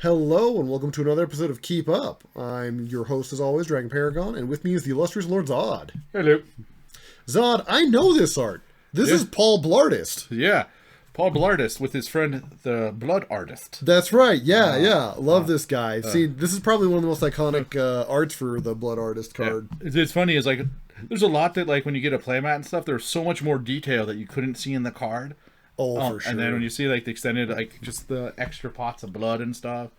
Hello and welcome to another episode of Keep Up. I'm your host as always, Dragon Paragon, and with me is the illustrious Lord Zod. Hello. Zod, I know this art. This is Paul Blartist. Yeah. Paul Blartist with his friend, the Blood Artist. That's right. Yeah. Love this guy. See, this is probably one of the most iconic arts for the Blood Artist card. Yeah. It's funny, is like, there's a lot that, like, when you get a playmat and stuff, there's so much more detail that you couldn't see in the card. Oh, for sure. And then when you see, like, the extended, like, just the extra pots of blood and stuff.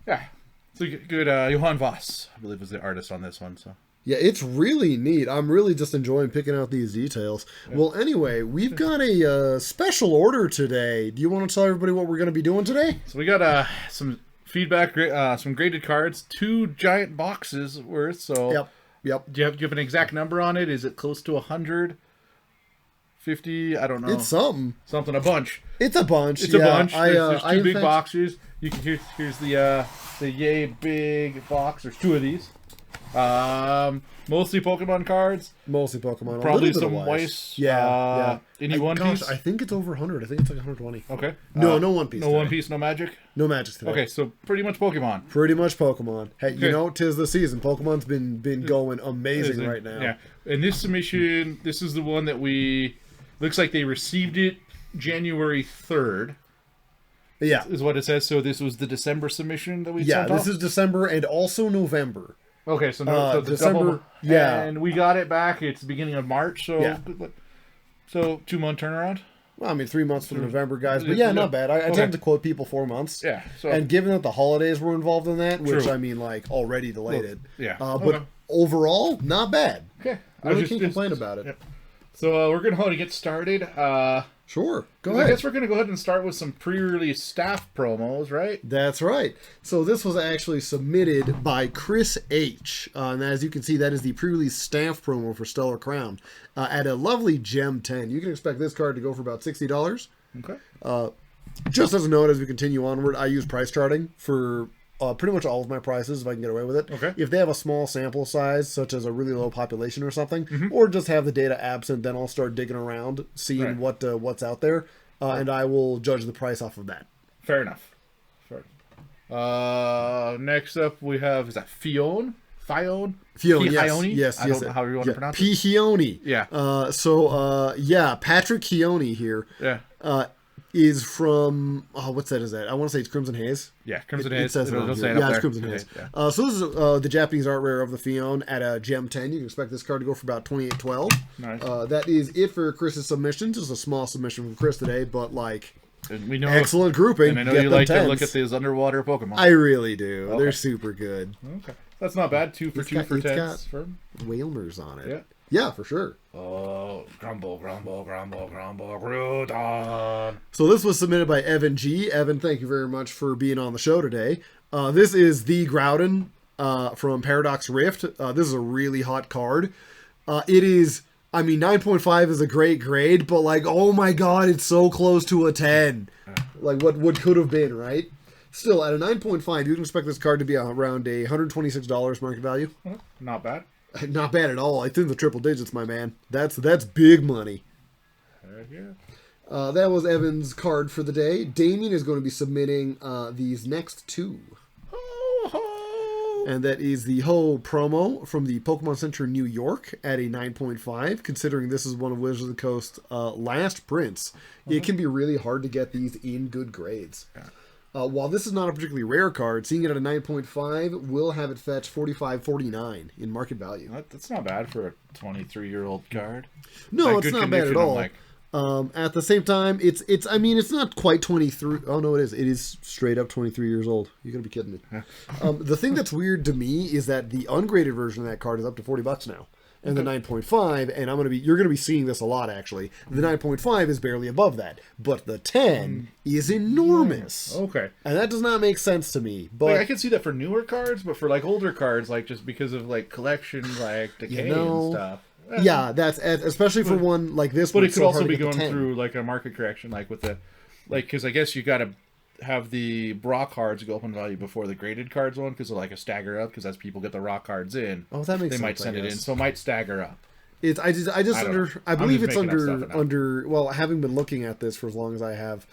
Yeah. It's a good, Johann Voss, I believe, was the artist on this one, so. Yeah, it's really neat. I'm really just enjoying picking out these details. Yeah. Well, anyway, we've got a special order today. Do you want to tell everybody what we're going to be doing today? So we got some feedback, some graded cards, 2 giant boxes worth. So Yep. Do you have an exact number on it? Is it close to 100? 50? I don't know. It's something. A bunch. It's a bunch. It's a bunch. There's 2 big boxes. You can here's the yay big box. There's 2 of these. Mostly Pokemon cards. Mostly Pokemon. Probably some Weiss. Yeah. Any One Piece? I think it's over 100. I think it's like 120. Okay. No One Piece. No today. One Piece, no Magic? No Magic today. Okay, so pretty much Pokemon. Pretty much Pokemon. Hey, you know, 'tis the season. Pokemon's been going amazing right now. Yeah. And this submission, this is the one that looks like they received it January 3rd. Yeah. Is what it says. So this was the December submission that we sent off? This is December and also November. Okay, so December, and we got it back. It's the beginning of March, so so 2-month turnaround. Well, I mean 3 months from November, guys, but yeah, not bad. I tend to quote people 4 months. Yeah, so, and given that the holidays were involved in that, which I mean, like already delayed. But overall, not bad. Okay, I really can't complain about it. Yeah. So we're gonna get started. Sure, go ahead. I guess we're going to go ahead and start with some pre-release staff promos, right? That's right. So this was actually submitted by Chris H. And as you can see, that is the pre-release staff promo for Stellar Crown at a lovely Gem 10. You can expect this card to go for about $60. Okay. Just as a note, as we continue onward, I use price charting for pretty much all of my prices if I can get away with it. Okay. If they have a small sample size, such as a really low population or something, or just have the data absent, then I'll start digging around, seeing what's out there, and I will judge the price off of that. Fair enough. Next up we have, is that Fione? Fione, yes. I don't know how you want to pronounce it. Pione. Yeah. Patrick Keone here. Yeah. Is from what's that? Is that I want to say it's Crimson Haze. Yeah, Crimson Haze. It says it on here. It's Crimson Haze. Yeah. So this is the Japanese art rare of the Fione at a Gem 10. You can expect this card to go for about $28.12. Nice. That is it for Chris's submissions. Just a small submission from Chris today, but like we know, excellent grouping. And I know you like to look at these underwater Pokemon. I really do. Okay. They're super good. Okay, that's not bad. 2 for 2 for 10. It's got Whalmers on it. Yeah. Yeah, for sure. Oh, grumble, Groudon. So this was submitted by Evan G. Evan, thank you very much for being on the show today. This is the Groudon from Paradox Rift. This is a really hot card. It is, I mean, 9.5 is a great grade, but like, oh my god, it's so close to a 10. Like what could have been, right? Still, at a 9.5, you can expect this card to be around $126 market value. Not bad. Not bad at all. It's in the triple digits, my man. That's big money. Yeah. That was Evan's card for the day. Damien is going to be submitting these next 2. And that is the Ho promo from the Pokemon Center New York at a 9.5. Considering this is one of Wizards of the Coast's last prints, it can be really hard to get these in good grades. Yeah. While this is not a particularly rare card, seeing it at a 9.5 will have it fetch $45.49 in market value. That's not bad for a 23-year-old card. No, it's not bad at all. At the same time, it's not quite 23. Oh no, it is. It is straight up 23 years old. You're gonna be kidding me. The thing that's weird to me is that the ungraded version of that card is up to $40 now. And the 9.5, and you're gonna be seeing this a lot actually. The 9.5 is barely above that, but the 10 is enormous. Okay, and that does not make sense to me. But like, I can see that for newer cards, but for like older cards, like just because of like collection, like decay and stuff. Yeah, that's especially for one like this. But it could also be going through like a market correction, like with the because I guess you got to have the raw cards go up in value before the graded cards one because of like a stagger up because as people get the raw cards in, that makes sense. They might send it in, so it might stagger up. I believe it's under well, having been looking at this for as long as I have,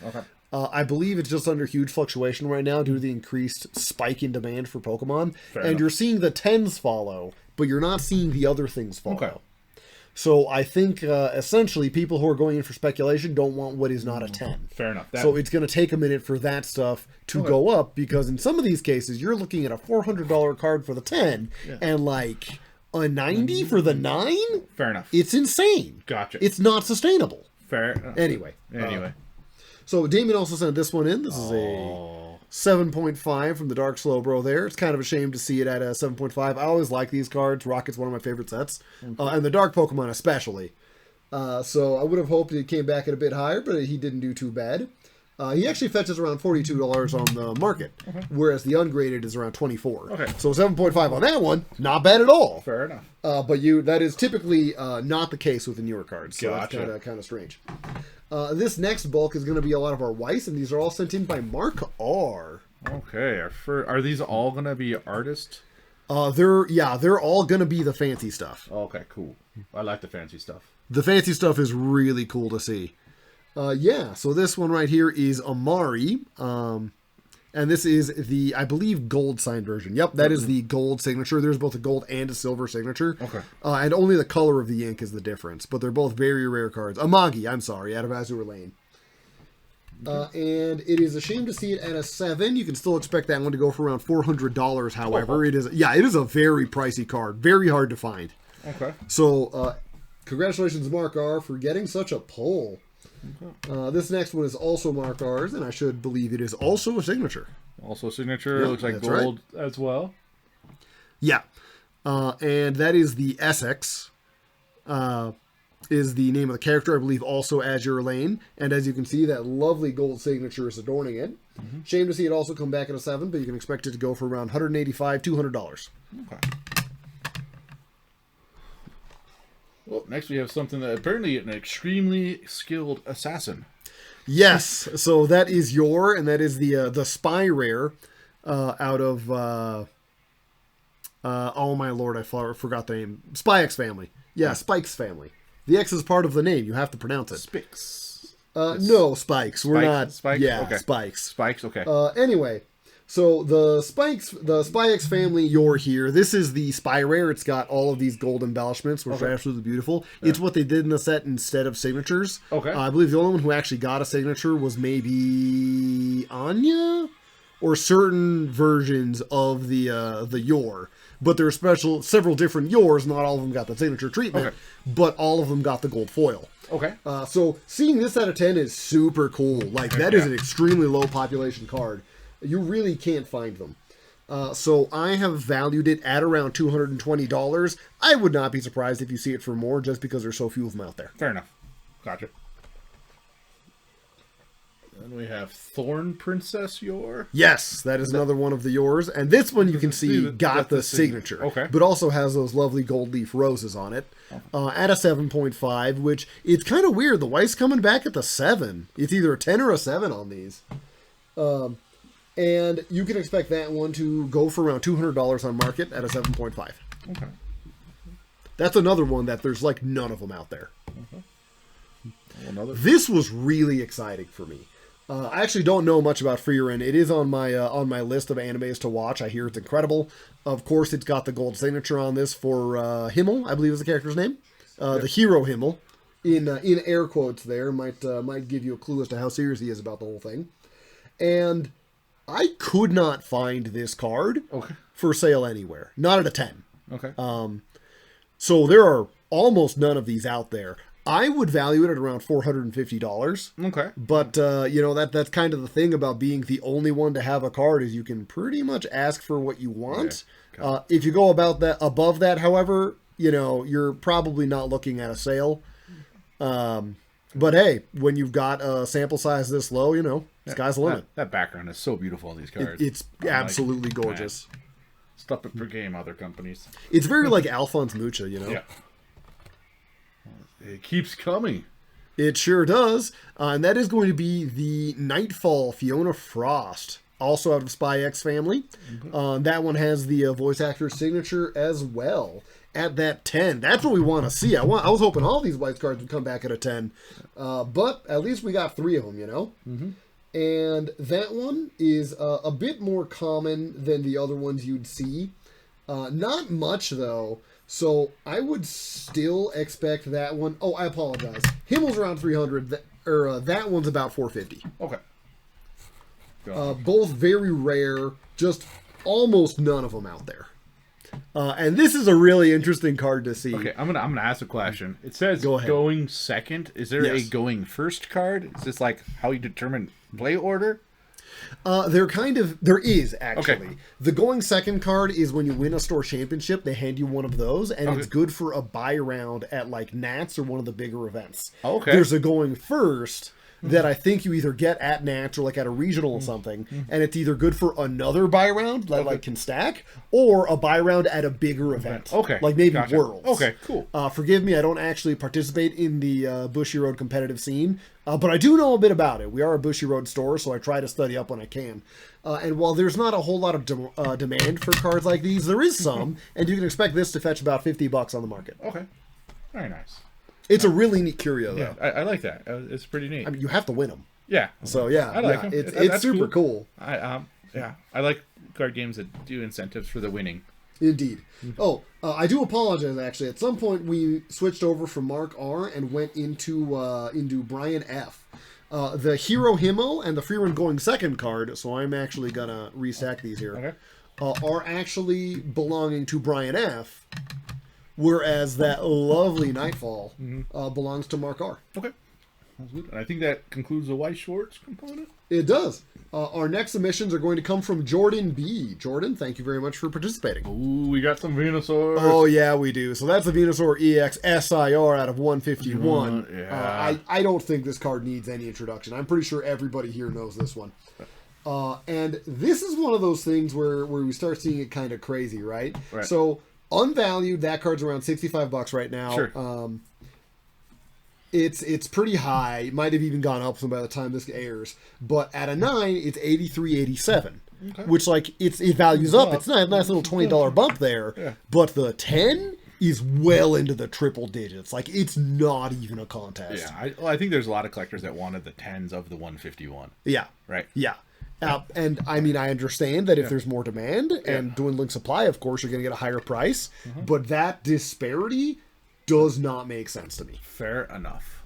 I believe it's just under huge fluctuation right now due to the increased spike in demand for Pokemon. Fair and enough. you're seeing the 10s follow, but you're not seeing the other things follow. Okay. So I think essentially people who are going in for speculation don't want what is not a 10. Fair enough. So it's going to take a minute for that stuff to go up, because in some of these cases you're looking at a $400 card for the 10 and like a 90 for the 9. Fair enough. It's insane. Gotcha. It's not sustainable. Fair enough. Anyway. So Damien also sent this one in. This is a 7.5 from the Dark Slowbro there. It's kind of a shame to see it at a 7.5. I always like these cards. Rocket's one of my favorite sets. And the Dark Pokemon especially. So I would have hoped it came back at a bit higher, but he didn't do too bad. He actually fetches around $42 on the market, whereas the ungraded is around $24. Okay. So 7.5 on that one, not bad at all. Fair enough. But that is typically not the case with the newer cards. So Gotcha. that's kind of strange. This next bulk is going to be a lot of our Weiss, and these are all sent in by Mark R. Okay. Are these all going to be artist? They're all going to be the fancy stuff. Okay, cool. I like the fancy stuff. The fancy stuff is really cool to see. So this one right here is Amari. And this is the, I believe, gold signed version. Yep, that is the gold signature. There's both a gold and a silver signature. Okay. And only the color of the ink is the difference. But they're both very rare cards. Amagi, I'm sorry, out of Azure Lane. And it is a shame to see it at a 7. You can still expect that one to go for around $400, however. It is a very pricey card. Very hard to find. Okay. So, congratulations, Mark R, for getting such a pull. This next one is also Mark R's, and I should believe it is also a signature. Also signature. Yep, looks like that's gold as well. Yeah. And that is the Essex, is the name of the character, I believe, also Azure Lane. And as you can see, that lovely gold signature is adorning it. Shame to see it also come back at a 7, but you can expect it to go for around $185, $200. Okay. Well, next we have something that apparently an extremely skilled assassin. Yes, so that is and that is the spy rare out of oh my lord, I forgot the name. Spy-X family. Yeah, Spike's family. The X is part of the name. You have to pronounce it. Spix. No, Spikes. We're not. Spikes? Yeah, Okay. Spikes. Spikes. Okay. Anyway, so the Spy-X family, you're here. This is the spy rare. It's got all of these gold embellishments, which are absolutely beautiful. Yeah. It's what they did in the set instead of signatures. Okay. I believe the only one who actually got a signature was maybe Anya, or certain versions of the Yor. But there are several different Yors. Not all of them got the signature treatment, but all of them got the gold foil. Okay. So seeing this out of 10 is super cool. Like, that is an extremely low population card. You really can't find them. So I have valued it at around $220. I would not be surprised if you see it for more, just because there's so few of them out there. Fair enough. Gotcha. Then we have Thorn Princess Yor. Yes, that is another one of the Yours. And this one you can see got the signature. Okay. But also has those lovely gold leaf roses on it. At a 7.5, which it's kind of weird. The Weiss coming back at the 7. It's either a 10 or a 7 on these. And you can expect that one to go for around $200 on market at a 7.5. Okay. That's another one that there's like none of them out there. Well, this was really exciting for me. I actually don't know much about Frieren. It is on my list of animes to watch. I hear it's incredible. Of course, it's got the gold signature on this for Himmel, I believe is the character's name. The hero Himmel, in air quotes there, might give you a clue as to how serious he is about the whole thing. And I could not find this card for sale anywhere. Not at a 10. Okay. So there are almost none of these out there. I would value it at around $450. Okay. But, that's kind of the thing about being the only one to have a card, is you can pretty much ask for what you want. Yeah. If you go above that, however, you're probably not looking at a sale. But hey, when you've got a sample size this low, sky's the limit. That background is so beautiful on these cards. It's absolutely gorgeous. Man. Stop it per game, other companies. It's very like Alphonse Mucha, Yeah. It keeps coming. It sure does. And that is going to be the Nightfall Fiona Frost, also out of Spy-X family. That one has the voice actor's signature as well. At that 10. That's what we want to see. I was hoping all these Weiss cards would come back at a 10. But at least we got 3 of them, And that one is a bit more common than the other ones you'd see. Not much, though. So I would still expect that one. Oh, I apologize. Himmel's around 300. That one's about 450. Okay. Both very rare. Just almost none of them out there. And this is a really interesting card to see. Okay, I'm gonna ask a question. It says Go ahead. going second. Is there Yes. a going first card? Is this like how you determine play order? There is actually. Okay. The going second card is when you win a store championship, they hand you one of those, and Okay. it's good for a buy round at like Nats or one of the bigger events. Okay. There's a going first that I think you either get at Nats or like at a regional or something, and it's either good for another buy round that like can stack, or a buy round at a bigger event. Okay. Like maybe Gotcha. Worlds. Okay, cool. Forgive me, I don't actually participate in the Bushy Road competitive scene, but I do know a bit about it. We are a Bushy Road store, so I try to study up when I can. And while there's not a whole lot of demand for cards like these, there is some, and you can expect this to fetch about $50 on the market. Okay. Very nice. It's a really neat curio, though. Yeah, I like that. It's pretty neat. I mean, you have to win them. Yeah. So yeah, I like them. It's super cool. I like card games that do incentives for the winning. Indeed. Oh, I do apologize. Actually, at some point we switched over from Mark R and went into Brian F. The Hero Himo and the Free Run Going Second card. So I'm actually gonna restack these here. Okay. Are actually belonging to Brian F. Whereas that lovely Nightfall belongs to Mark R. Okay. Sounds good. And I think that concludes the Weiss Schwartz component. It does. Our next submissions are going to come from Jordan B. Jordan, thank you very much for participating. Ooh, we got some Venusaurs. Oh, yeah, we do. So that's the Venusaur EX SIR out of 151. Yeah. I don't think this card needs any introduction. I'm pretty sure everybody here knows this one. And this is one of those things where we start seeing it kind of crazy, right? Right. So unvalued, that card's around $65 right now. Sure. It's pretty high. It might have even gone up some by the time this airs. But at a 9, it's $83.87. Okay. Which like it values up. It's a nice little $20 bump there. Yeah. But the 10 is well into the triple digits. Like it's not even a contest. Yeah, I think there's a lot of collectors that wanted the 10s of the 151. Yeah. Right. Yeah. And I mean, I understand that if there's more demand and dwindling supply, of course, you're going to get a higher price. But that disparity does not make sense to me. Fair enough.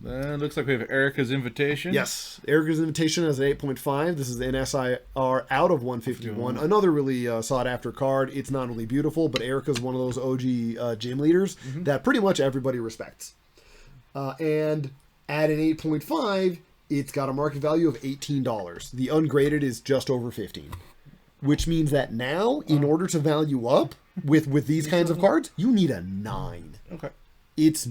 Then it looks like we have Erica's Invitation. Yes. Erica's Invitation has an 8.5. This is an SIR out of 151. Another really sought-after card. It's not only beautiful, but Erica's one of those OG gym leaders that pretty much everybody respects. And at an 8.5... it's got a market value of $18. The ungraded is just over $15. Which means that now, in order to value up with these kinds of cards, you need a 9. Okay. It's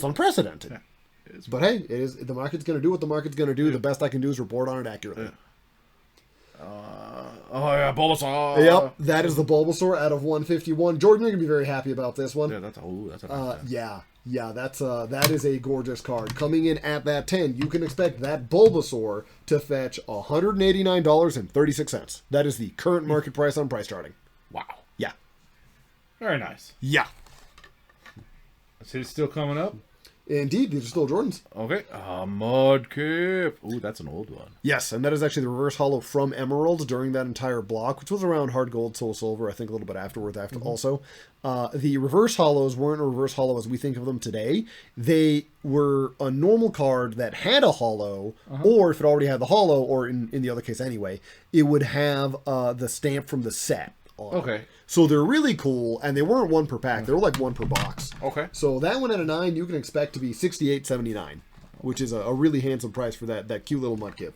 unprecedented. Yeah, it is. But hey, it is the market's going to do what the market's going to do. The best I can do is report on it accurately. Oh yeah, Bulbasaur. Yep, that is the Bulbasaur out of 151. Jordan, you're going to be very happy about this one. Yeah, that's a nice Yeah, that is a gorgeous card. Coming in at that 10, you can expect that Bulbasaur to fetch $189.36. That is the current market price on price charting. Wow. Yeah. Very nice. Yeah. Is it still coming up? Indeed, these are still Jordans. Okay. Mudkip. Ooh, that's an old one. Yes, and that is actually the reverse holo from Emerald during that entire block, which was around Hard Gold, Soul Silver, I think a little bit afterwards also. The reverse holos weren't a reverse holo as we think of them today. They were a normal card that had a holo, or if it already had the holo, or in the other case anyway, it would have the stamp from the set on it. Okay. So they're really cool, and they weren't one per pack. They were like one per box. Okay. So that one at a 9, you can expect to be $68.79, which is a really handsome price for that cute little Mudkip.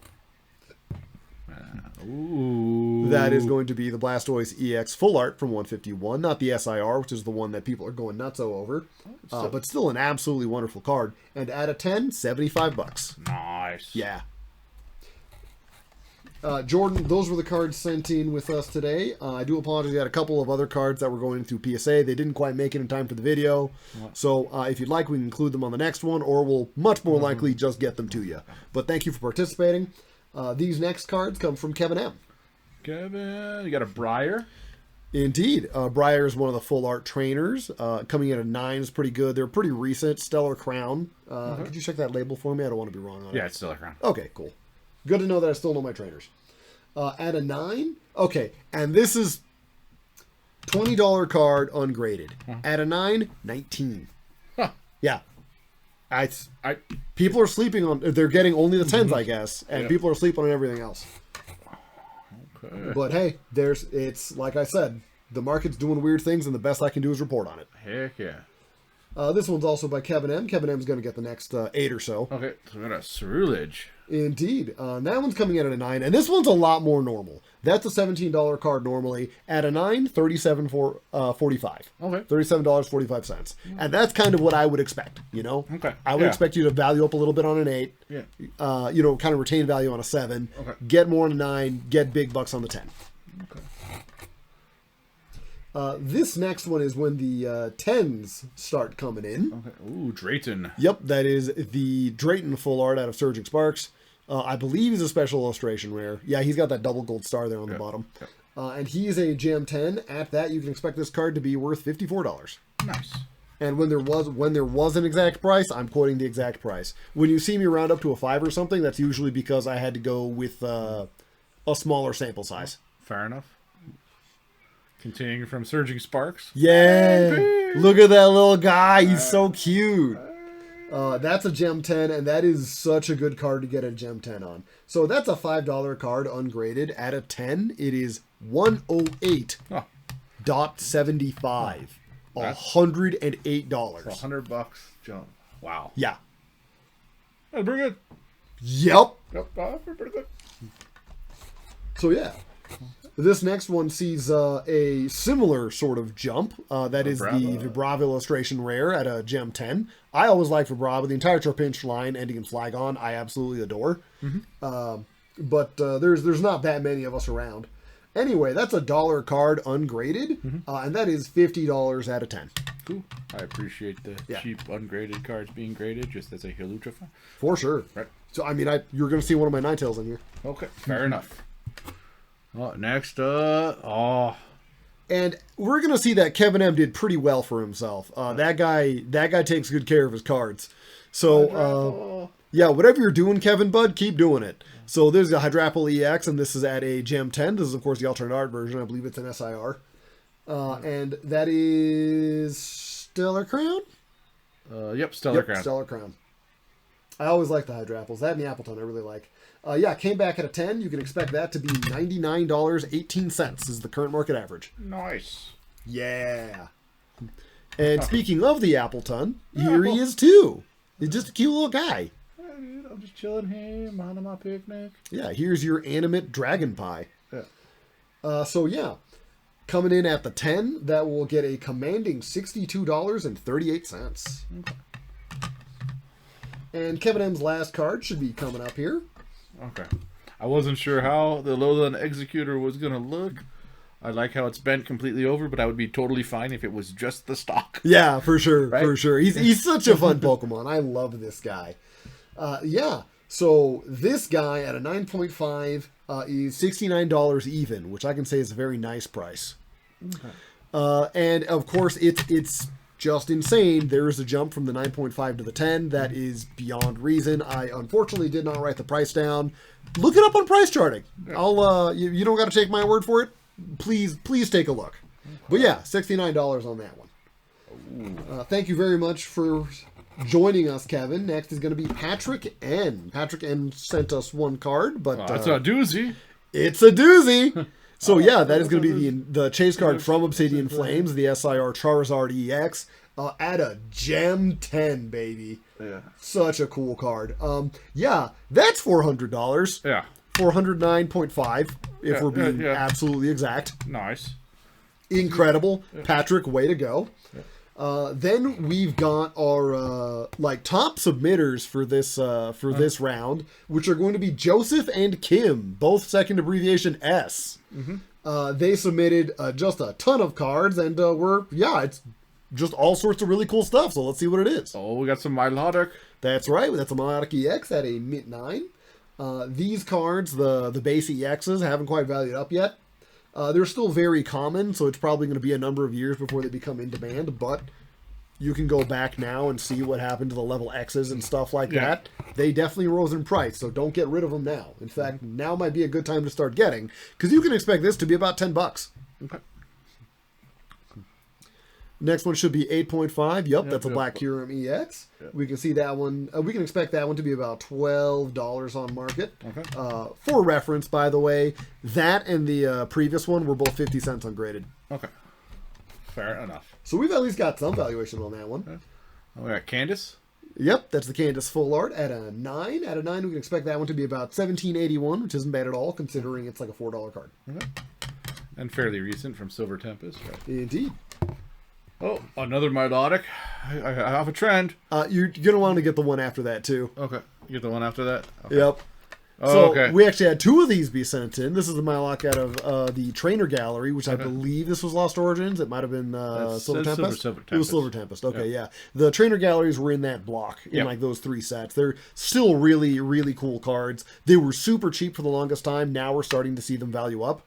Ooh. That is going to be the Blastoise EX Full Art from 151, not the SIR, which is the one that people are going nutso over, but still an absolutely wonderful card. And at a 10, $75. Nice. Yeah. Jordan, those were the cards sent in with us today. I do apologize. We had a couple of other cards that were going through PSA. They didn't quite make it in time for the video. So if you'd like, we can include them on the next one, or we'll much more likely just get them to you. But thank you for participating. These next cards come from Kevin M. Kevin, you got a Briar? Indeed. Briar is one of the full art trainers. Coming in at a 9 is pretty good. They're pretty recent. Stellar Crown. Could you check that label for me? I don't want to be wrong on it. Yeah, it's Stellar Crown. Okay, cool. Good to know that I still know my trainers. At a 9, okay, and this is $20 card ungraded. At a 9, 19. Huh. Yeah. People are sleeping on. They're getting only the 10s, I guess, and people are sleeping on everything else. Okay. But hey, it's like I said, the market's doing weird things, and the best I can do is report on it. Heck yeah. This one's also by Kevin M. Kevin M's going to get the next 8 or so. Okay, so we got a Ceruledge. Indeed. That one's coming in at a 9, and this one's a lot more normal. That's a $17 card normally. At a 9, $37.45. Okay. $37.45. And that's kind of what I would expect, you know? Okay. I would expect you to value up a little bit on an 8. Yeah. Kind of retain value on a 7. Okay. Get more on a 9. Get big bucks on the 10. Okay. This next one is when the 10s start coming in. Okay. Ooh, Drayton. Yep, that is the Drayton full art out of Surging Sparks. I believe he's a special illustration rare. Yeah, he's got that double gold star there on the bottom. Yep. And he is a Gem 10. At that, you can expect this card to be worth $54. Nice. And when there was an exact price, I'm quoting the exact price. When you see me round up to a 5 or something, that's usually because I had to go with a smaller sample size. Fair enough. Continuing from Surging Sparks. Yeah, look at that little guy. He's so cute. That's a Gem 10, and that is such a good card to get a Gem 10 on. So that's a $5 card ungraded. At a 10, it is 108.75. $108. $100 jump. Wow. Yeah. That's pretty good. Yep. Yep, pretty good. So yeah. This next one sees a similar sort of jump. That is the Vibrava illustration rare at a Gem 10. I always like Vibrava. The entire Trapinch line ending in Flagon, I absolutely adore. But there's not that many of us around. Anyway, that's a $1 card ungraded, and that is $50 at a 10. Cool. I appreciate the cheap ungraded cards being graded just as a Hilutra fan. For sure. Right. So, I mean, you're going to see one of my Ninetales in here. Okay, fair enough. Oh, next And we're going to see that Kevin M did pretty well for himself. That guy takes good care of his cards. So, whatever you're doing, Kevin Bud, keep doing it. So there's the Hydrapple EX, and this is at a Gem 10. This is, of course, the alternate art version. I believe it's an SIR. And that is Stellar Crown? Yep, Stellar Crown. Stellar Crown. I always like the Hydrapples. That and the Appleton I really like. Came back at a 10. You can expect that to be $99.18 is the current market average. Nice. Yeah. And speaking of the Appleton, here he is too. He's just a cute little guy. Yeah, dude, I'm just chilling here, minding my picnic. Yeah, here's your animate dragon pie. Yeah. Coming in at the 10, that will get a commanding $62.38. Okay. And Kevin M's last card should be coming up here. Okay. I wasn't sure how the Lowland Executor was going to look. I like how it's bent completely over, but I would be totally fine if it was just the stock. Yeah, for sure, right? For sure. He's such a fun Pokemon. I love this guy. So this guy at a 9.5 is $69 even, which I can say is a very nice price. Okay. And of course, it's just insane. There is a jump from the 9.5 to the 10. That is beyond reason. I unfortunately did not write the price down. Look it up on price charting. I'll you don't got to take my word for it. Please take a look. But yeah, $69 on that one. Thank you very much for joining us, Kevin. Next is going to be Patrick N. Patrick N sent us one card, but that's a doozy. It's a doozy. So yeah, that is going to be the chase card from Obsidian Flames, the SIR Charizard EX, at a Gem 10, baby. Yeah. Such a cool card. That's $400. Yeah. 409.5 if we're being absolutely exact. Nice. Incredible. Patrick, way to go. Then we've got our top submitters for this round, which are going to be Joseph and Kim, both second abbreviation S. They submitted just a ton of cards, and it's just all sorts of really cool stuff. So let's see what it is. Oh, we got some Milotic. That's right. That's a Milotic EX at a mint 9. These cards, the base EXs, haven't quite valued up yet. They're still very common, so it's probably going to be a number of years before they become in demand, but you can go back now and see what happened to the level X's and stuff like that. They definitely rose in price, so don't get rid of them now. In fact, now might be a good time to start getting, because you can expect this to be about $10. Okay. Next one should be 8.5. Yep, that's a Black Curum EX. Yep. We can see that one. We can expect that one to be about $12 on market. Okay. For reference, by the way, that and the previous one were both 50 cents ungraded. Okay. Fair enough. So we've at least got some valuation on that one. Okay. Oh, we got Candace. Yep, that's the Candace Full Art at a 9. At a 9, we can expect that one to be about $17.81, which isn't bad at all, considering it's like a $4 card. Okay. And fairly recent from Silver Tempest. Right? Indeed. Oh, another Milotic. I have a trend. You're going to want to get the one after that, too. Okay. You get the one after that? Okay. Yep. Oh, So okay. we actually had 2 of these be sent in. This is the Mylock out of the Trainer Gallery, which I believe this was Lost Origins. It might have been Silver Tempest. Silver Tempest. It was Silver Tempest. Okay, yeah. The Trainer Galleries were in that block, in like those 3 sets. They're still really, really cool cards. They were super cheap for the longest time. Now we're starting to see them value up.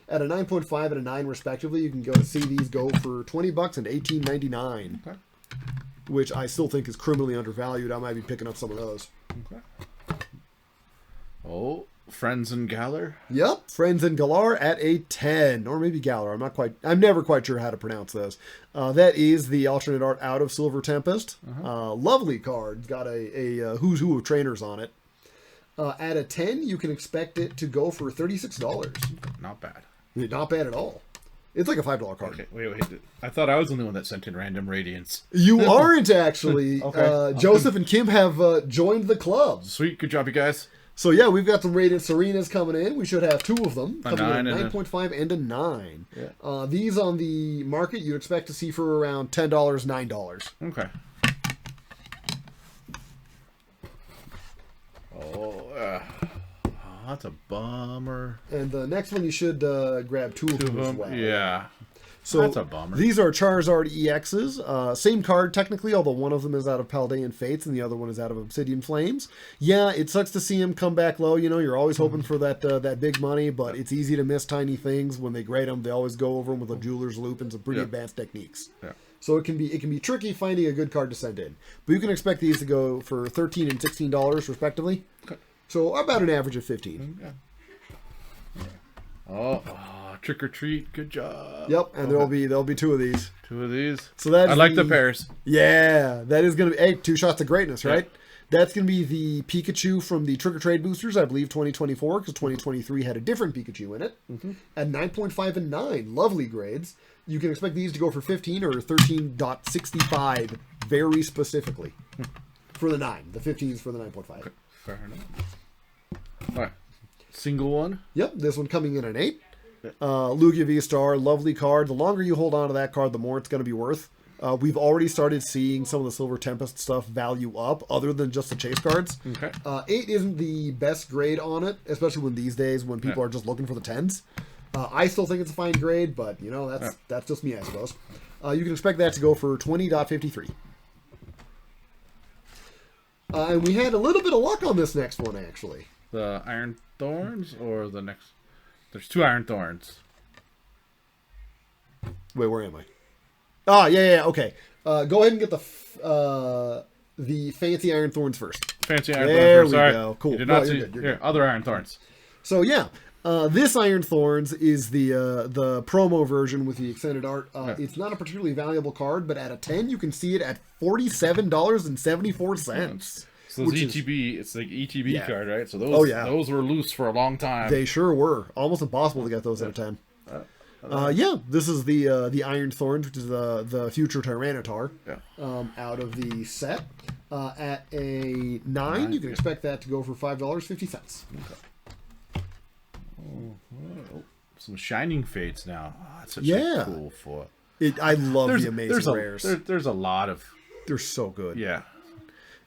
At a 9.5 and a 9 respectively, you can go see these go for $20 and $18.99. Okay. Which I still think is criminally undervalued. I might be picking up some of those. Okay. Oh, Friends and Galar. Yep, Friends and Galar at a 10, or maybe Galar. I'm never quite sure how to pronounce those. That is the alternate art out of Silver Tempest. Lovely card. Got a who's who of trainers on it. At a 10, you can expect it to go for $36. Not bad. Not bad at all. It's like a $5 card. Okay, wait. I thought I was the only one that sent in random radiants. You aren't actually. Okay. Joseph and Kim have joined the club. Sweet, good job, you guys. So yeah, we've got some Radiant Serenas coming in. We should have 2 of them. A Coming 9 in and at 9.5 and a 9. Yeah. These on the market you expect to see for around $10, $9. Okay. Oh, that's a bummer. And the next one you should grab 2 of them as well. Yeah. So that's a bummer. These are Charizard EXs. Same card technically, although one of them is out of Paldean Fates and the other one is out of Obsidian Flames. Yeah, it sucks to see him come back low. You know, you're always hoping for that big money, but it's easy to miss tiny things. When they grade them, they always go over them with a jeweler's loop and some pretty advanced techniques. Yeah. So it can be tricky finding a good card to send in. But you can expect these to go for $13 and $16 respectively. Okay. So about an average of 15. Yeah. Oh, Trick or Treat, good job. Yep, and there'll be 2 of these. 2 of these. So that's I like the pairs. Yeah, that is gonna be 2 shots of greatness, right? Yeah. That's gonna be the Pikachu from the Trick or Trade boosters, I believe 2024, because 2023 had a different Pikachu in it. At 9.5 and 9, lovely grades. You can expect these to go for 15 or 13.65, very specifically for the 9. The 15 is for the 9.5. Okay. Fair enough. All right, single one. Yep, this one coming in at 8. Lugia V-Star, lovely card. The longer you hold on to that card, the more it's going to be worth. We've already started seeing some of the Silver Tempest stuff value up, other than just the chase cards. Okay. 8 isn't the best grade on it, especially when these days when people are just looking for the 10s. I still think it's a fine grade, but you know that's just me, I suppose. You can expect that to go for 20.53. And we had a little bit of luck on this next one, actually. The Iron Thorns or the next? There's 2 Iron Thorns. Wait, where am I? Ah, yeah, okay. Go ahead and get the fancy Iron Thorns first. Fancy Iron there Thorns. Sorry. We go. Cool. You did not see you're good. Here, other Iron Thorns. So yeah, this Iron Thorns is the promo version with the extended art. It's not a particularly valuable card, but at a 10, you can see it at $47.74. So those ETB, it's like ETB card, right? So those were loose for a long time. They sure were. Almost impossible to get those at a 10. This is the Iron Thorns, which is the future Tyranitar out of the set. At a 9, you can expect that to go for $5.50. Okay. Oh, some Shining Fates now. Oh, that's such a cool foil. I love the Amazing Rares. There's a lot of... They're so good. Yeah.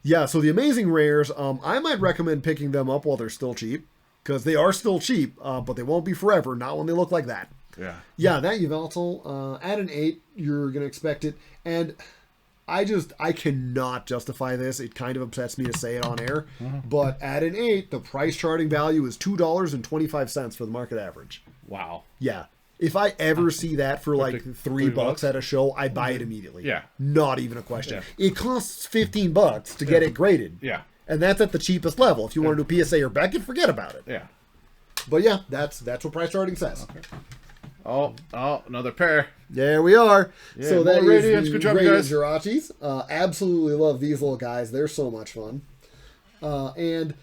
Yeah, so the Amazing Rares, I might recommend picking them up while they're still cheap. Because they are still cheap, but they won't be forever, not when they look like that. Yeah. Yeah, that Yveltal, at an 8, you're going to expect it. And I cannot justify this. It kind of upsets me to say it on air. But at an 8, the price charting value is $2.25 for the market average. Wow. Yeah. If I ever see that for like $3 $3 at a show, I buy it immediately. Yeah. Not even a question. Yeah. It costs $15 to get it graded. Yeah. And that's at the cheapest level. If you want to do PSA or Beckett, forget about it. Yeah. But yeah, that's what price charting says. Okay. Oh, another pair. There we are. Yeah, so that more is Radiants. the Good job, you Radiant guys. Jirachis. Absolutely love these little guys. They're so much fun. And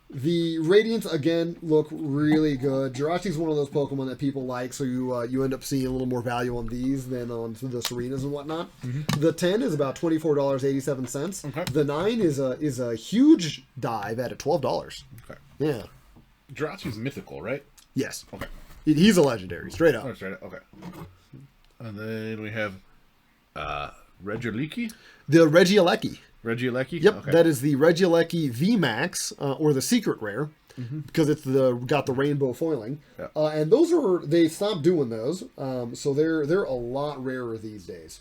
the Radiants, again, look really good. Jirachi's one of those Pokemon that people like, so you end up seeing a little more value on these than on the Serenas and whatnot. The 10 is about $24.87. Okay. The 9 is a huge dive at $12. Okay. Yeah. Jirachi's mythical, right? Yes. Okay. He's a legendary, straight up. Oh, straight up. Okay. And then we have Regieleki? The Regieleki. Regieleki? Yep, Okay. that is the Regieleki VMAX, or the secret rare, because it's got the rainbow foiling. Yeah. And they stopped doing those, so they're a lot rarer these days.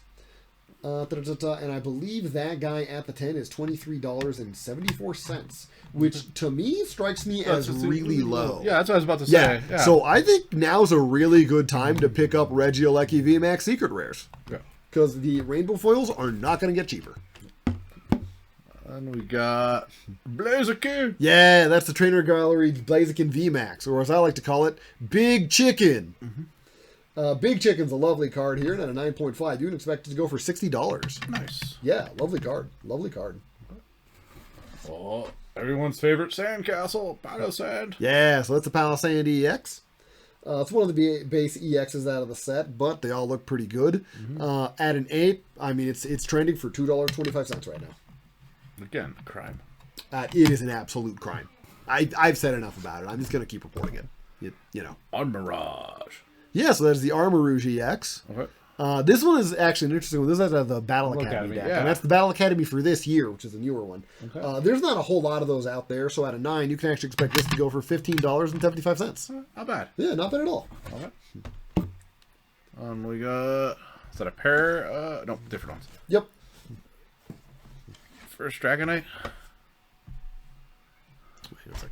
And I believe that guy at the 10 is $23.74, which to me strikes me as really low. Yeah, that's what I was about to say. Yeah. Yeah. So I think now's a really good time to pick up Regieleki VMAX secret rares, Yeah. because the rainbow foils are not going to get cheaper. And we got Blaziken. Yeah, that's the Trainer Gallery Blaziken VMAX, or as I like to call it, Big Chicken. Big Chicken's a lovely card here, and at a 9.5, you can expect it to go for $60. Nice. Yeah, lovely card. Lovely card. Oh, everyone's favorite sandcastle, Palisand. Yeah, so that's a Palisand EX. It's one of the base EXs out of the set, but they all look pretty good. At an 8, I mean, it's trending for $2.25 right now. Again, crime. It is an absolute crime. I've said enough about it. I'm just going to keep reporting it. You know. On Mirage. Yeah, so there's the Armor Rouge EX. Okay. This one is actually an interesting one. This is the Battle Academy deck. yeah. And that's the Battle Academy for this year, which is a newer one. Okay. There's not a whole lot of those out there, so at a 9, you can actually expect this to go for $15.75. Not bad. Yeah, not bad at all. Okay. We got... Is that a pair? No, different ones. Yep. First Dragonite. Wait a second.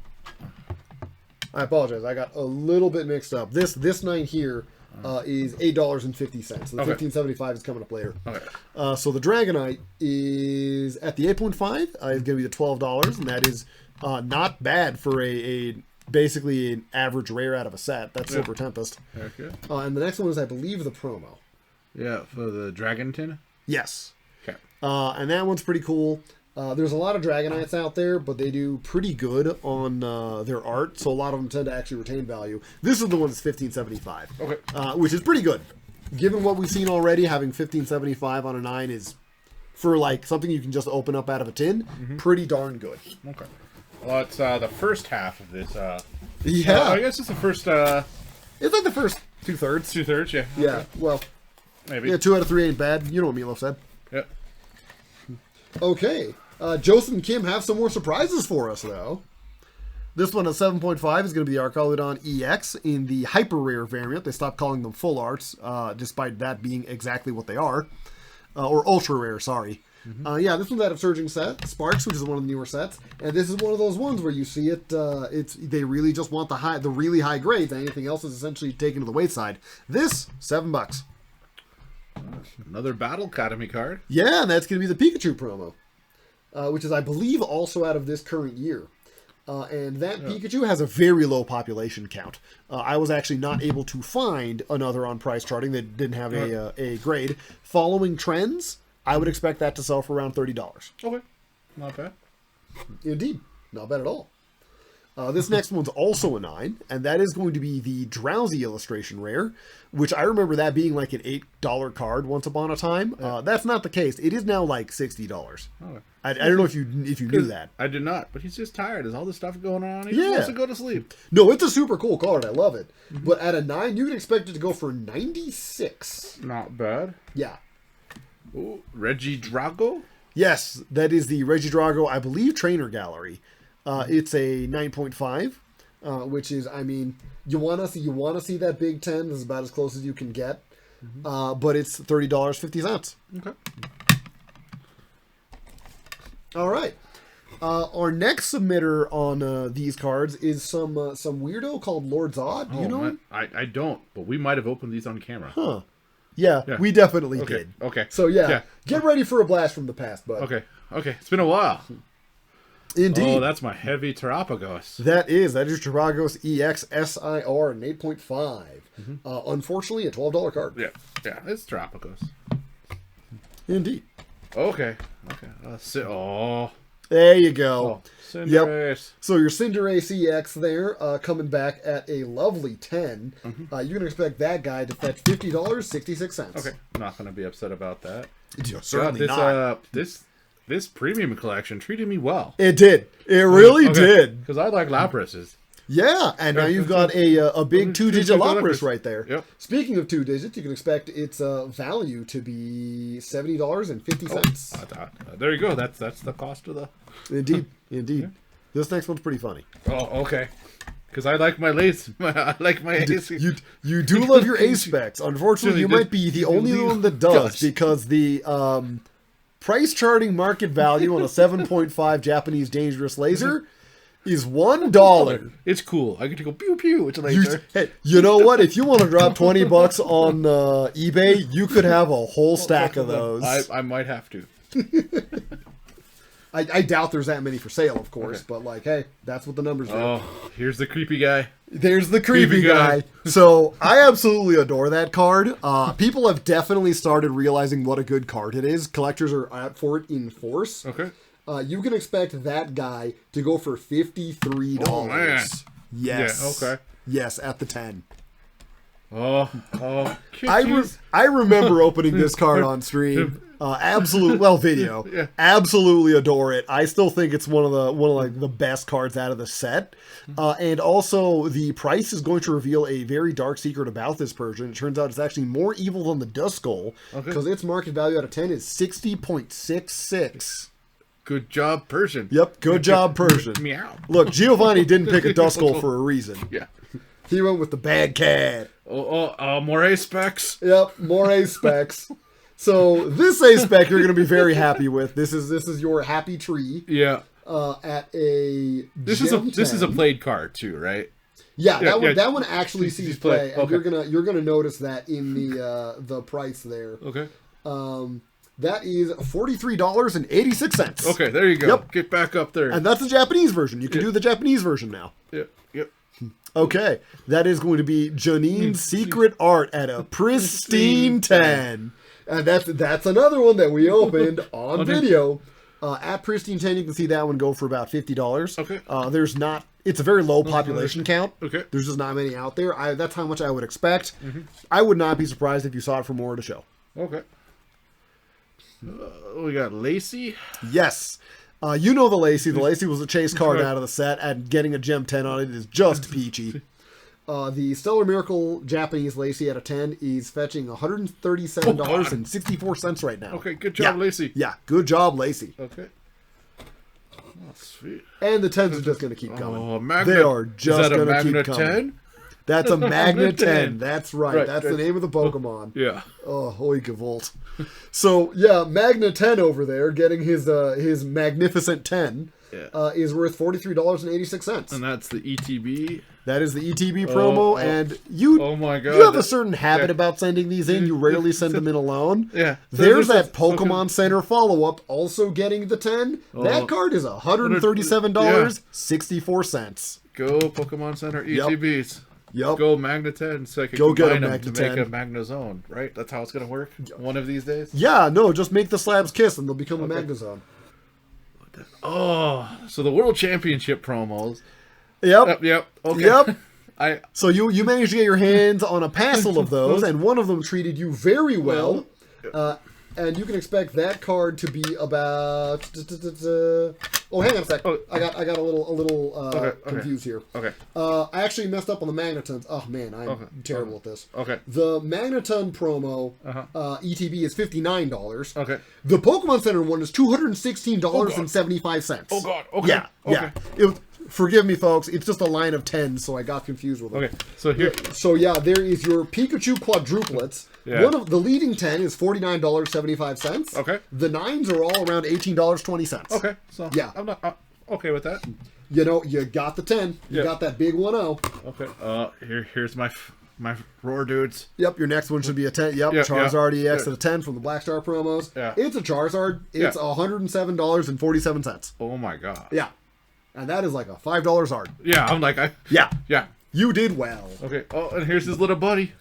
I apologize. I got a little bit mixed up. This 9 here is $8.50. So the Okay. $15.75 is coming up later. Okay. So the Dragonite is at the 8.5. Is going to be the $12, and that is not bad for a basically an average rare out of a set. That's Silver Tempest. Heck yeah. And the next one is, I believe, the promo. Yeah, for the Dragon Tin. Yes. Okay. And that one's pretty cool. There's a lot of Dragonites out there, but they do pretty good on their art, so a lot of them tend to actually retain value. This is the one that's $15.75. Okay. Which is pretty good. Given what we've seen already, having $15.75 on a 9 is, for like something you can just open up out of a tin, pretty darn good. Okay. Well, it's the first half of this. Yeah. I guess it's the first It's like the first 2/3. 2/3, yeah. Yeah, Okay. well, Maybe. yeah, 2 out of 3 ain't bad. You know what Meatloaf said. Yeah. Okay. Joseph and Kim have some more surprises for us, though. This one at 7.5 is going to be the Arcaludon EX in the hyper rare variant. They stopped calling them full arts, despite that being exactly what they are. Or ultra rare, sorry. Yeah, this one's out of Surging set, Sparks, which is one of the newer sets. And this is one of those ones where you see it, they really just want the really high grades. Anything else is essentially taken to the wayside. This, $7. Another Battle Academy card. Yeah, and that's going to be the Pikachu promo. Which is, I believe, also out of this current year. And that Pikachu has a very low population count. I was actually not able to find another on price charting that didn't have a grade. Following trends, I would expect that to sell for around $30. Okay. Not bad. Indeed. Not bad at all. This next one's also a 9, and that is going to be the Drowsy illustration rare, which I remember that being like an $8 card once upon a time. That's not the case. It is now like $60. Okay. I don't know if you knew that. I did not, but he's just tired. There's all this stuff going on. He Yeah. just wants to go to sleep. No, it's a super cool card. I love it. But at a 9, you can expect it to go for $96. Not bad. Yeah. Ooh, Regidrago? Yes, that is the Regidrago, I believe, Trainer Gallery. It's a 9.5, which is, I mean, you want to see that Big 10. This is about as close as you can get. But it's $30.50. Okay. All right. Our next submitter on these cards is some weirdo called Lord Zod. Do you know him? I don't, but we might have opened these on camera. Huh. Yeah, we definitely Okay. did. Okay. So get ready for a blast from the past, bud. Okay. It's been a while. Indeed. Oh, that's my heavy Terapagos. That is your Terapagos EX SIR an 8.5. Unfortunately, a $12 card. Yeah, it's Terapagos. Indeed. Okay. There you go. Oh, Cinderace. So your Cinderace EX there, coming back at a lovely 10. You can expect that guy to fetch $50.66. Okay, not going to be upset about that. Certainly not. This premium collection treated me well. It did. It really did. Because I like Labrases. Yeah, and now you've got a big two-digit Lapras right there. Yep. Speaking of two digits, you can expect its value to be $70.50. There you go. That's the cost of the... Indeed. Yeah. This next one's pretty funny. Oh, okay. Because I like my lace. I like my ace. You do love your ace specs. Unfortunately, you might be the only one that does, because the price charting market value on a 7.5 Japanese dangerous laser is $1. It's cool. I get to go pew pew. It's a laser. Hey, you know what? If you want to drop $20 on eBay, you could have a whole stack of those. I might have to. I doubt there's that many for sale, of course, but hey, that's what the numbers are. Oh, here's the creepy guy. There's the creepy guy. So I absolutely adore that card. People have definitely started realizing what a good card it is. Collectors are out for it in force. Okay. You can expect that guy to go for $53. Oh, man. Yes. Yeah, okay. Yes, at the 10. Oh. I remember opening this card on stream. Video. Yeah. Absolutely adore it. I still think it's one of the best cards out of the set. And also the price is going to reveal a very dark secret about this Persian. It turns out it's actually more evil than the Duskull, because its market value out of 10 is 60.66. Good job, Persian. Yep, good job, Persian. Meow. Look, Giovanni didn't pick a Duskull for a reason. Yeah. He went with the bad cat. More ace specs. Yep, more ace specs. So this ace spec you're going to be very happy with. This is your happy tree. Yeah. At a this is a played card too, right? Yeah, that one actually sees play, and okay. you're gonna notice that in the price there. Okay. That is $43.86. Okay, there you go. Yep. Get back up there. And that's the Japanese version. You can do the Japanese version now. Yep. Okay, that is going to be Janine's Secret Art at a pristine 10. And that's another one that we opened on video. At pristine 10, you can see that one go for about $50. Okay. It's a very low population count. Okay. There's just not many out there. That's how much I would expect. I would not be surprised if you saw it for more to show. Okay. We got Lacey. Yes. You know the Lacey. The Lacey was a chase card out of the set, and getting a Gem 10 on it is just peachy. The Stellar Miracle Japanese Lacey at a 10 is fetching $137.64 right now. Okay, good job, Lacey. Yeah, good job, Lacey. Okay. Oh, sweet. And the 10s are just going to keep coming. Oh, Magna. They are just going to keep coming. 10? That's a Magna 10. That's right. That's the name of the Pokemon. Yeah. Oh, holy Gavolt. So, yeah, Magna 10 over there, getting his magnificent 10, is worth $43.86. And that's the ETB. That is the ETB promo, and you. Oh my god! You have a certain habit about sending these in. You rarely send them in alone. Yeah. There's that Pokemon Center follow-up, also getting the 10. That card is $137.64. Go Pokemon Center ETBs. Yep. Go Magna 10 so I can combine them to make a Magnazone, right? That's how it's going to work one of these days? Yeah, no, just make the slabs kiss and they'll become a Magnazone. Oh, so the World Championship promos. Yep. Okay. Yep. So you managed to get your hands on a passel of those, and one of them treated you very well. And you can expect that card to be about. Oh, hang on a sec. I got a little confused here. Okay. I actually messed up on the Magnetons. Oh man, I'm terrible at this. Okay. The Magneton promo ETB is $59. Okay. The Pokemon Center one is $216.75. Oh god. Okay. Yeah. Forgive me, folks. It's just a line of 10, so I got confused with them. Okay, so here. So yeah, there is your Pikachu quadruplets. Yeah. One of the leading 10 is $49.75. Okay. The 9s are all around $18.20. Okay. So yeah, I'm not okay with that. You know, you got the 10. You got that big 1-0. Okay. Here's my roar dudes. Yep, your next one should be a 10. Yep, Charizard EX to the 10 from the Black Star promos. Yeah. It's a Charizard. It's $107.47. Oh my god. Yeah. And that is like a $5 Zard. Yeah, I'm like, Yeah. Yeah. You did well. Okay. Oh, and here's his little buddy.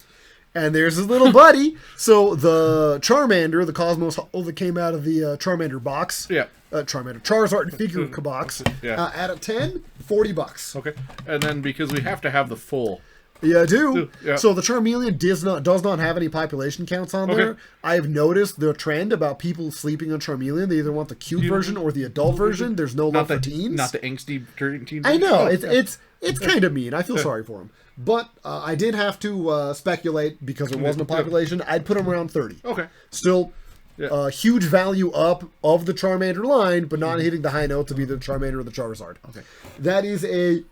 And there's his little buddy. So the Charmander, the Cosmos Hull that came out of the Charmander box. Yeah. Charizard figure box. Yeah. At a 10, $40. Okay. And then because we have to have the full. Yeah, I do. Yeah. So the Charmeleon does not have any population counts on there. I have noticed the trend about people sleeping on Charmeleon. They either want the cute version or the adult version. There's no love for teens. Not the angsty teens. I know. It's kind of mean. I feel sorry for him. But I did have to speculate because there wasn't a population. I'd put him around 30. Okay. Still, huge value up of the Charmander line, but not hitting the high notes of either the Charmander or the Charizard. Okay. That is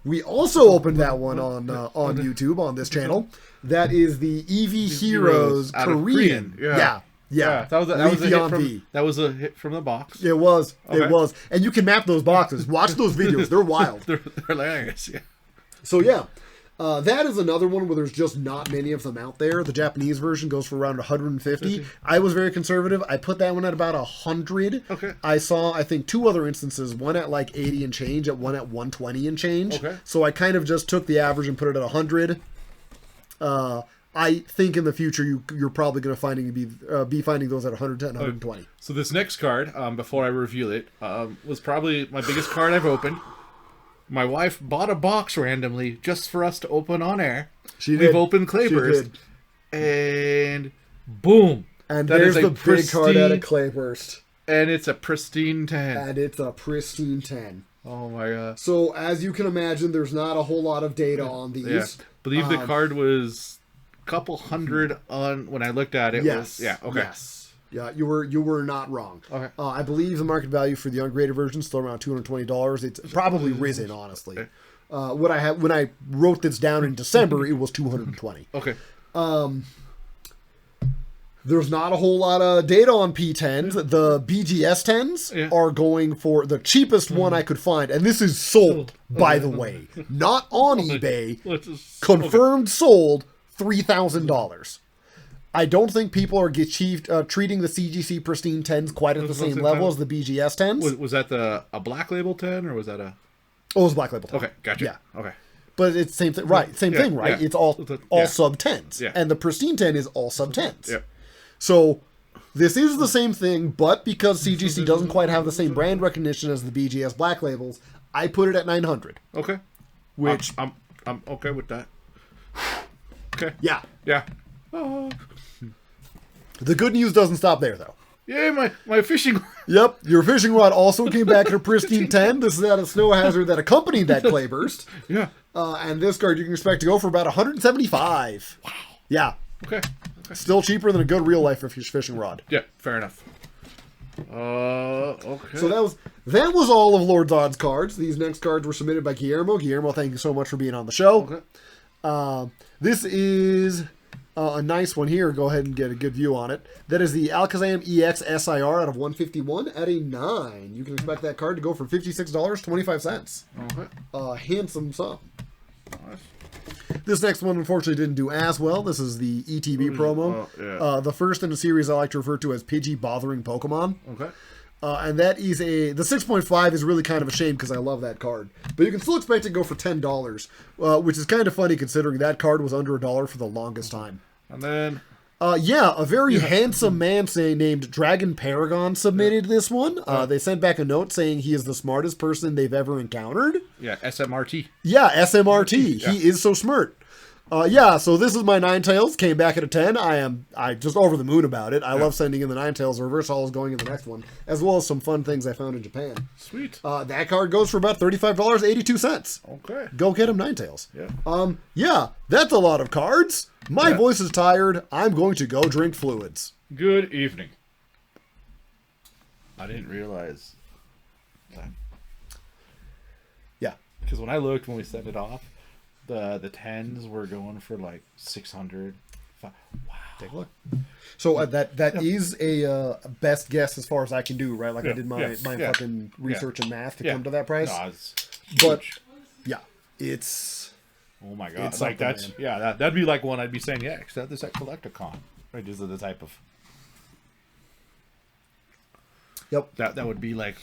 we also opened that one on YouTube on this channel. That is the EV Heroes Korean. Yeah. That was a hit from the box. It was. It was. And you can map those boxes. Watch those videos. They're wild. They're hilarious. Yeah. So yeah. That is another one where there's just not many of them out there. The Japanese version goes for around 150. I was very conservative. I put that one at about 100. Okay. I saw, I think, 2 other instances, one at like 80 and change, one at 120 and change. Okay. So I kind of just took the average and put it at 100. I think in the future you're probably going to be finding those at 110, 120. So this next card, before I reveal it, was probably my biggest card I've opened. My wife bought a box randomly just for us to open on air. We've opened Clayburst, and boom! And there's the big card out of Clayburst. And it's a pristine 10. And it's a pristine 10. Oh my god! So as you can imagine, there's not a whole lot of data on these. Yeah. Believe the card was a couple hundred on when I looked at it. Yes. Okay. Yes. Yeah, you were not wrong. Okay. I believe the market value for the ungraded version is still around $220. It's probably risen, honestly. When I wrote this down in December, it was $220. Okay. There's not a whole lot of data on P10s. The BGS 10s are going for the cheapest one I could find, and this is sold, by the way, not on eBay. Confirmed sold $3,000. I don't think people are treating the CGC Pristine 10s quite at the same level as the BGS 10s. Was that a Black Label 10, or was that a... Oh, it was Black Label 10. Okay, gotcha. Yeah. Okay. But it's the same thing, right? Same thing, right? Yeah. It's all sub 10s. Yeah. And the Pristine 10 is all sub 10s. Yeah. So this is the same thing, but because CGC doesn't quite have the same brand recognition as the BGS Black Labels, I put it at 900. Okay. Which... I'm okay with that. Okay. Yeah. Yeah. The good news doesn't stop there, though. Yeah, my fishing... Yep, your fishing rod also came back in a pristine 10. This is at a snow hazard that accompanied that Clayburst. Yeah. And this card you can expect to go for about $175. Wow. Yeah. Okay. Still cheaper than a good real life fishing rod. Yeah, fair enough. Okay. So that was all of Lord Zod's cards. These next cards were submitted by Guillermo. Guillermo, thank you so much for being on the show. Okay. This is... a nice one here. Go ahead and get a good view on it. That is the Alakazam EX SIR out of 151 at a 9. You can expect that card to go for $56.25. Okay. Handsome sum. Nice. This next one, unfortunately, didn't do as well. This is the ETB promo. The first in a series I like to refer to as Pidgey Bothering Pokemon. Okay. And that is the 6.5 is really kind of a shame because I love that card. But you can still expect it to go for $10, which is kind of funny considering that card was under $1 for the longest time. And then... a very handsome man named Dragon Paragon submitted this one. They sent back a note saying he is the smartest person they've ever encountered. Yeah, SMRT. Yeah, SMRT. Yeah. He is so smart. So this is my Ninetales. Came back at a 10. I'm just over the moon about it. I love sending in the Ninetales. Reverse Hall is going in the next one, as well as some fun things I found in Japan. Sweet. That card goes for about $35.82. Okay. Go get him, Ninetales. Yeah. That's a lot of cards. My voice is tired. I'm going to go drink fluids. Good evening. I didn't realize that. Yeah. Because when I looked when we set it off, the 10s were going for like 600. Wow. Take a look. So that is a best guess as far as I can do, right? Like I did my fucking research and math to come to that price. No, it's but huge. yeah, it's oh my god, it's like that's man. that'd be like one I'd be saying because that's at Collecticon, right? These are the type of that would be like.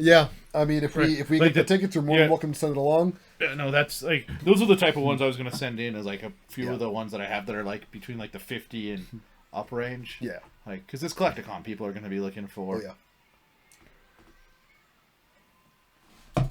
Yeah, I mean, if we like get the tickets, you're more than welcome to send it along. Yeah, no, that's like those are the type of ones I was gonna send in as like a few of the ones that I have that are like between like the 50 and up range. Yeah, like because it's Collecticon, people are gonna be looking for. Oh yeah.